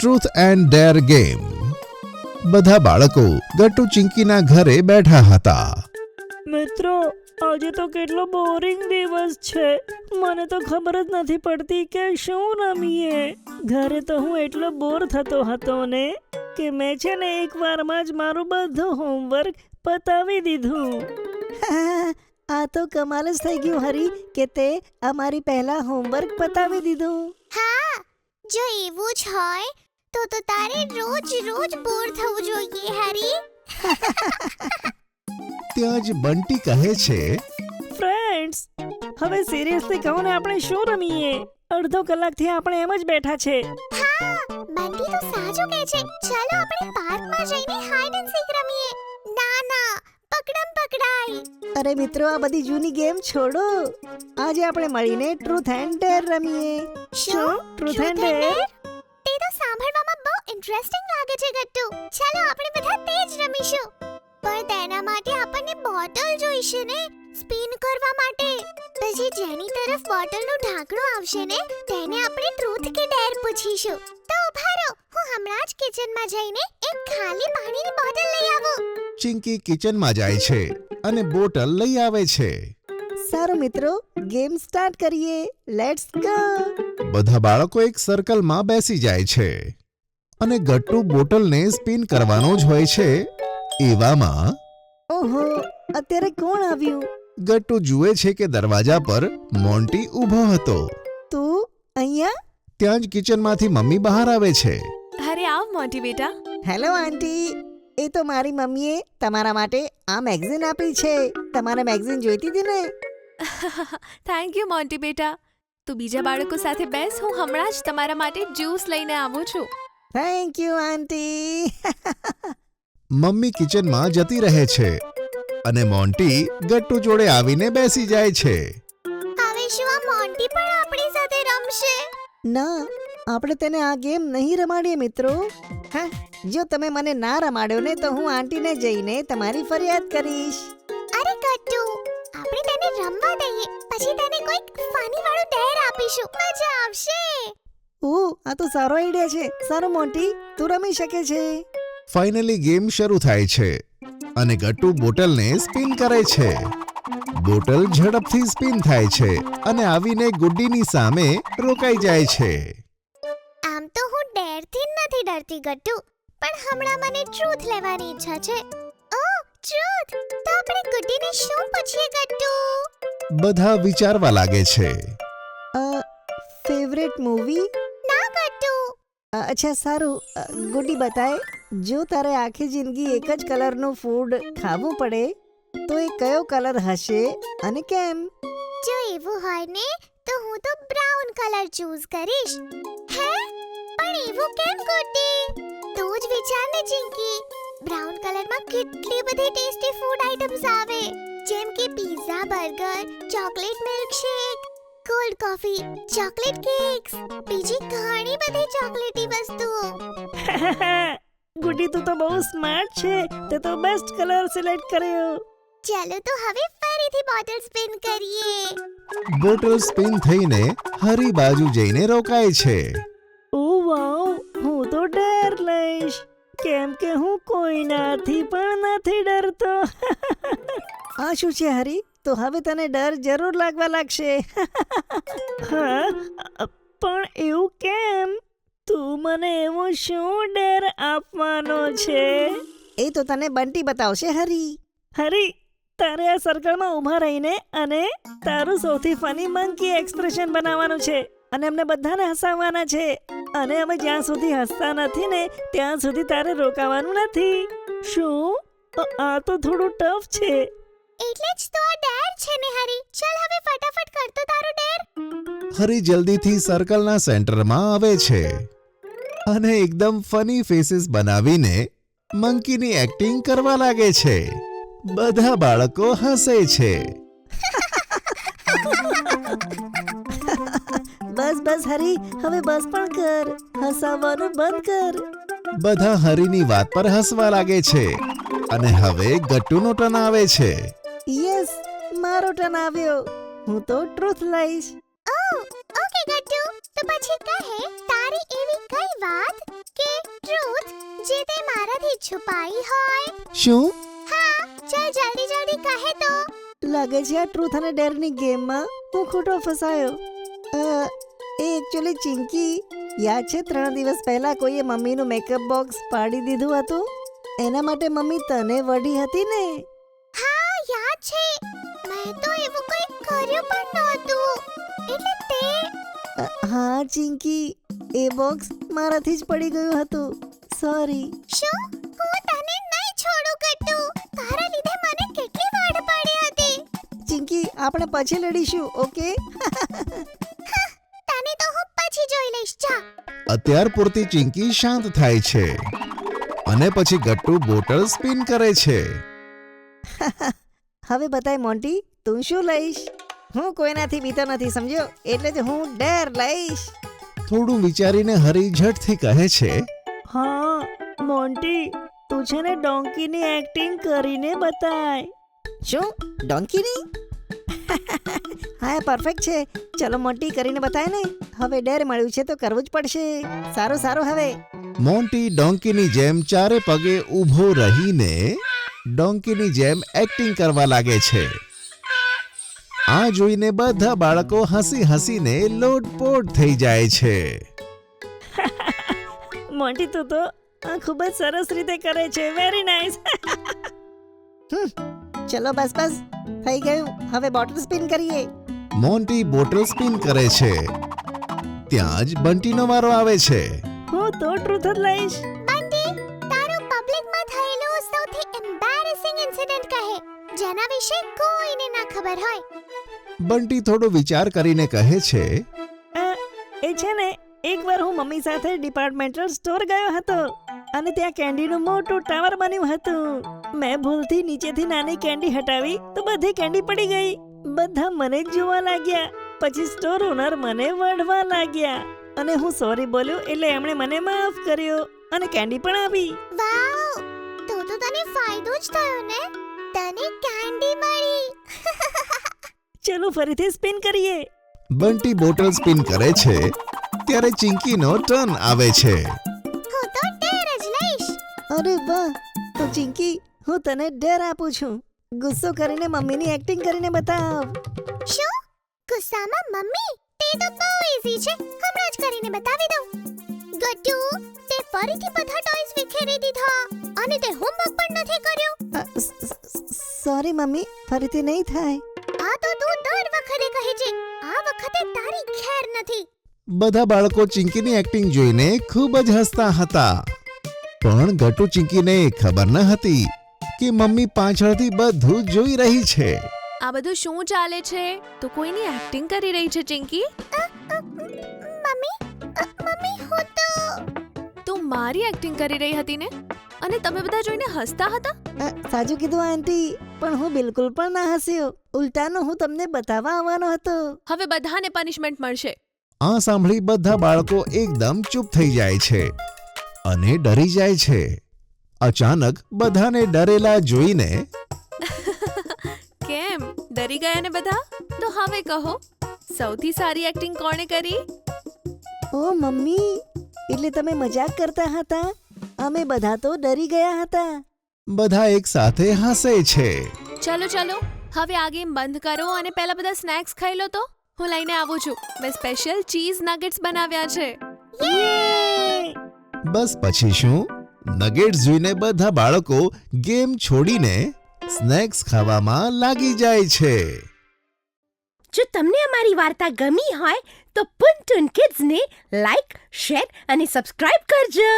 Truth and der game. બધા બાળકો ગટ્ટુ ચિંકીના ઘરે બેઠા હતા. મિત્રો, આજે તો કેટલો બોરિંગ દિવસ છે. મને તો ખબર જ નથી પડતી કે શું રમીએ. ઘરે તો હું એટલો બોર થતો હતો ને કે મેં છે ને એક વારમાં જ મારું બધું હોમવર્ક પતાવી દીધું. આ તો કમાલ જ થઈ ગયું હરી કે તે અમારી પહેલા હોમવર્ક પતાવી દીધું. હા, જો એવું જ હોય તો તારે રોજ બોર થવું જોઈએ હરી. ત્યાં જ બંટી કહે છે, ફ્રેન્ડ્સ, હવે સિરિયસલી કહો ને, આપણે શું રમીએ? અડધો કલાકથી આપણે એમ જ બેઠા છે. હા, બંટી તો સાચું કહે છે. ચાલો આપણે પાર્કમાં જઈને હાઇડ એન્ડ સીક રમીએ. ના, પકડમ પકડાઈ. અરે મિત્રો, આ બધી જૂની ગેમ છોડો. આજે આપણે મળીને ટ્રુથ એન્ડ ડેર રમીએ. શું? ટ્રુથ એન્ડ ડેર? તે તો સાંભળવામાં બહુ ઇન્ટરેસ્ટિંગ લાગે છે ગટ્ટુ. ચાલો આપણે બધા તે જ રમીશું. પણ તેના માટે આપણને બોટલ જોઈશે ને, સ્પિન કરવા માટે. પછી જેની તરફ બોટલનું ઢાંકણું આવશે ને તેને આપણે ટ્રુથ કે ડેર પૂછીશું. તો ઉભા રહો, હું હમણાં જ કિચનમાં જઈને એક ખાલી પાણીની બોટલ લઈ આવું. ચિંકી કિચનમાં જાય છે અને બોટલ લઈ આવે છે. સારું મિત્રો, ગેમ સ્ટાર્ટ કરીએ. Let's go. બધા બાળકો એક સર્કલમાં બેસી જાય છે અને ગટ્ટુ બોટલને સ્પિન કરવાનો જ હોય છે. એવામાં ઓહો, અત્યારે કોણ આવ્યું? ગટ્ટુ જુએ છે કે દરવાજા પર મોન્ટી ઊભો હતો. તું અહીંયા? ત્યાં જ કિચનમાંથી મમ્મી બહાર આવે છે. અરે આવ મોન્ટી બેટા. Hello aunty. એ તો મારી મમ્મીએ તમારા માટે આ મેગઝીન આપી છે. તમારે મેગઝીન જોઈતી હતી ને? થેન્ક યુ મોન્ટી બેટા. તું બીજા બાળકો સાથે બેસ, હું હમણાં જ તમારા માટે જ્યુસ લઈને આવું છું. Thank you aunty. મમ્મી કિચનમાં જતી રહે છે અને મોન્ટી ગટ્ટુ જોડે આવીને બેસી જાય છે. હવે શું આ મોન્ટી પણ આપણી સાથે રમશે? ના, આપણે તેને આ ગેમ નહીં રમાડીએ મિત્રો. હા, જો તમે મને ના રમાડ્યો ને તો હું આંટીને જઈને તમારી ફરિયાદ કરીશ. અરે ગટ્ટુ, આપણે તેને રમવા દઈએ, પછી તેને કોઈક ફની વાળું ડેર આપીશું. મજા આવશે. ઓહ, આ તો સારો આઈડિયા છે. સારું મોન્ટી, તું રમી શકે છે. ફાઇનલી ગેમ શરૂ થાય છે અને ગટ્ટુ બોટલને સ્પિન કરે છે. બોટલ ઝડપથી સ્પિન થાય છે અને આવીને ગુડ્ડીની સામે રોકાઈ જાય છે. આમ તો હું ડેરથી નથી ડરતી ગટ્ટુ, પણ હમણાં મને ટ્રુથ લેવાની ઈચ્છા છે. ઓહ, ટ્રુથ! તો આપણે ગુડ્ડીને શું પૂછીએ ગટ્ટુ? બધા વિચારવા લાગે છે. Favourite movie? ના ગટ્ટુ. અચ્છા સારું, ગુડી બતાય. જો તારે આખી જિંદગી એક જ કલરનું ફૂડ ખાવું પડે તો એ કયો કલર હશે અને કેમ? જો એવું હોય ને તો હું તો બ્રાઉન કલર ચૂઝ કરીશ. હે? પણ એવું કેમ ગુડ્ડી? તું જ વિચાર ને ચિંકી. બ્રાઉન કલરમાં કેટલી બધી ટેસ્ટી ફૂડ આઇટમ્સ આવે, જેમ કે pizza, burger, chocolate milkshake, cold coffee, chocolate cakes, બીજી ઘણી બધી ચોકલેટી વસ્તુઓ. ગુડી, તું તો બહુ સ્માર્ટ છે. તે તો બેસ્ટ કલર સિલેક્ટ કર્યો. ચાલો તો હવે ફરીથી બોટલ સ્પિન કરીએ. બોટલ સ્પિન થઈને હરી બાજુ જઈને રોકાય છે. ઓ વાવ, હું તો ડેર લઈશ, કેમ કે હું કોઈનાથી પણ નથી ડરતો. આ શું છે હરી? તો હવે તને ડર જરૂર લાગવા લાગશે. હા, પણ એવું કેમ? તું મને એવો શું ડર આપવાનો છે? એ તો તને બંટી બતાવશે હરી. હરી, તારે આ સર્કલમાં ઊભા રહીને અને તારું સૌથી ફની મંકી એક્સપ્રેશન બનાવવાનું છે અને અમને બધાને હસાવવાના છે. અને અમે જ્યાં સુધી હસતા નથી ને ત્યાં સુધી તારે રોકાવાનું નથી. શું? આ તો થોડું ટફ છે. એટલે જ તો આ ડેર છે ને હરી. ચાલ હવે ફટાફટ કરતો તારો ડેર. હરી જલ્દીથી સર્કલના સેન્ટરમાં આવે છે અને એકદમ ફની ફેસીસ બનાવીને મંકીની એક્ટિંગ કરવા લાગે છે. બધા બાળકો હસે છે. બસ હરી, હવે બસ પણ કર. હસાવવાનું બંધ કર. બધા હરીની વાત પર હસવા લાગે છે અને હવે ગટ્ટુનો ટર્ન આવે છે. યસ, મારો ટર્ન આવ્યો. હું તો ટ્રુથ લઈશ. ઓહ, ઓકે ગટ્ટુ. તો પછી કહે તારી એવી કઈ વાત છુપાઈ હોય? શું હા, ચાલ જલ્દી જલ્દી કહે તો. લાગે છે આ ટ્રુથ અને ડેરની ગેમમાં હું ખોટો ફસાયો. એ એકચ્યુઅલી ચિંકી, યાદ છે 3 દિવસ પહેલા કોઈએ મમ્મીનું મેકઅપ બોક્સ પાડી દીધું હતું? એના માટે મમ્મી તને વઢી હતી ને? હા, યાદ છે. મેં તો એવું કંઈ કર્યું પણ નહોતું. એટલે તે હા ચિંકી, એ બોક્સ મારાથી જ પડી ગયું હતું. સોરી. શું? હું તને નહીં છોડું ગટ્ટુ. તારા લીધે મને કેટલી વાડ પડી હતી. ચિંકી, આપણે પછી લડીશું, ઓકે? તને તો હું પછી જોઈ લઈશ. જા. અત્યાર પૂરતી ચિંકી શાંત થાય છે અને પછી ગટ્ટુ બોટલ સ્પિન કરે છે. હવે બતાય મોન્ટી, તું શું લઈશ? હું કોઈનાથી બીતો નથી, સમજ્યો? એટલે જ હું ડેર લઈશ. થોડું વિચારીને હરી ઝટથી કહે છે, હા મોન્ટી, તું છે ને ડોંકીની એક્ટિંગ કરીને બતાય. શું? ડોંકીની? હા, પરફેક્ટ છે. ચલો મોન્ટી, કરીને બતાય ને. હવે ડેર મળ્યું છે તો કરવું જ પડશે. સારું સારું. હવે મોન્ટી ડોંકીની જેમ ચારે પગે ઊભો રહીને ડોંકીની જેમ એક્ટિંગ કરવા લાગે છે. આ જોઈને બધા બાળકો હસી હસીને લોટપોટ થઈ જાય છે. મોન્ટી, તું તો આ ખૂબ જ સરસ રીતે કરે છે. Very nice. ચલો બસ બસ, થઈ ગયું. હવે બોટલ સ્પિન કરીએ. મોન્ટી બોટલ સ્પિન કરે છે. ત્યાં જ બંટીનો વારો આવે છે. હું તો ટ્રુથ જ લઈશ. બંટી, તારું પબ્લિકમાં થયેલું સૌથી એમ્બેરેસિંગ ઇન્સિડન્ટ કહે, જેના વિશે કોઈને ના ખબર હોય. બંટી થોડો વિચાર કરીને કહે છે, એ છે ને, એકવાર હું મમ્મી સાથે ડિપાર્ટમેન્ટલ સ્ટોર ગયો હતો અને ત્યાં કેન્ડીનું મોટું ટાવર બન્યું હતું. મેં ભૂલથી નીચેથી નાની કેન્ડી હટાવી તો બધી કેન્ડી પડી ગઈ. બધા મને જ જોવા લાગ્યા. પછી સ્ટોર ઓનર મને વઢવા લાગ્યા અને હું સોરી બોલ્યો એટલે એમણે મને માફ કર્યો અને કેન્ડી પણ આપી. વાવ, તો તને ફાયદો જ થયો ને. તને કેન્ડી મળી. ચલો ફરીથી સ્પિન કરીએ. બંટી બોટલ સ્પિન કરે છે ત્યારે ચિંકીનો ટર્ન આવે છે. હું તો ડેર જ લઈશ. અરે વાહ! તો ચિંકી, હું તને ડર આપું છું. ગુસ્સો કરીને મમ્મીની એક્ટિંગ કરીને બતાવ. શું? ગુસ્સામાં મમ્મી? તે તો બહુ ઈઝી છે. હમણાં જ કરીને બતાવી દઉં. ગટ્ટુ, તે ફરીથી બધા ટોયસ વિખેરી દીધા અને તે હોમવર્ક પણ નથી કર્યો. સોરી મમ્મી, ફરીથી નહીં થાય. આ તો તું દર વખતે કહે છે. આ વખતે તારી ખેર નથી. બધા બાળકો ચિંકીની એક્ટિંગ જોઈને ખૂબ જ હસતા હતા. પણ ગટ્ટુ ચિંકીને ખબર ન હતી કે મમ્મી પાછળથી બધું જોઈ રહી છે. આ બધું શું ચાલે છે? તું કોઈની એક્ટિંગ કરી રહી છે ચિંકી? મમ્મી, હું તો તું મારી એક્ટિંગ કરી રહી હતી ને? અને તમે બધા જોઈને હસતા હતા? સાચું કીધું આંટી, પણ હું બિલકુલ પણ ના હસ્યો. ઉલટાનું હું તમને બતાવવા આવવાનો હતો. હવે બધાને પનિશમેન્ટ મળશે. આ સાંભળી બધા બાળકો એકદમ ચૂપ થઈ જાય છે અને ડરી જાય છે. અચાનક બધાને ડરેલા જોઈને કેમ ડરી ગયા ને બધા? તો હવે કહો, સૌથી સારી એક્ટિંગ કોણે કરી? ઓ મમ્મી, એટલે તમે મજાક કરતા હતા? અમે બધા તો ડરી ગયા હતા. બધા એક સાથે હસે છે. ચલો ચલો, હવે આ ગેમ બંધ કરો અને પહેલા બધા સ્નેક્સ ખાઈ લો. તો હું લઈને આવું છું. મેં સ્પેશિયલ ચીઝ નગેટ્સ બનાવ્યા છે. બસ પછી શું, નગેટ્સ જોઈને બધા બાળકો ગેમ છોડીને સ્નેક્સ ખાવામાં લાગી જાય છે. જો તમને અમારી વાર્તા ગમી હોય તો પુન ટુન કિડ્સને લાઈક, શેર અને સબસ્ક્રાઇબ કરજો.